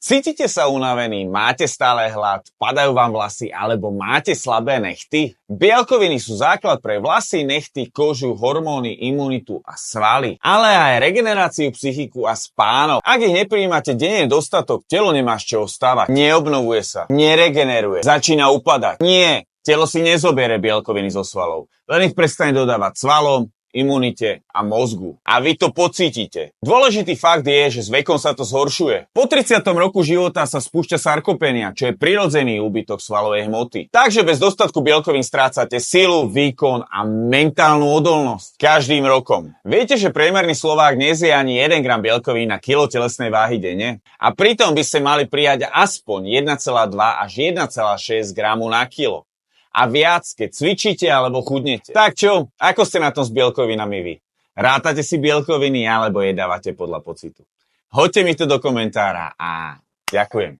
Cítite sa unavení, máte stále hlad, padajú vám vlasy alebo máte slabé nechty? Bielkoviny sú základ pre vlasy, nechty, kožu, hormóny, imunitu a svaly, ale aj regeneráciu, psychiku a spánok. Ak ich neprijímate denne dostatok, telo nemá z čoho stávať, neobnovuje sa, neregeneruje, začína upadať. Nie, telo si nezoberie bielkoviny zo svalov, len ich prestane dodávať svalom, imunite a mozgu. A vy to pocítite. Dôležitý fakt je, že s vekom sa to zhoršuje. Po 30. roku života sa spúšťa sarkopenia, čo je prirodzený úbytok svalovej hmoty. Takže bez dostatku bielkovín strácate silu, výkon a mentálnu odolnosť každým rokom. Viete, že priemerný Slovák nezje ani 1 gram bielkovín na kilo telesnej váhy denne? A pritom by ste mali prijať aspoň 1,2 až 1,6 gramu na kilo. A viac, keď cvičíte alebo chudnete. Tak čo? Ako ste na tom s bielkovinami vy? Rátate si bielkoviny alebo jedávate podľa pocitu? Hoďte mi to do komentára a ďakujem.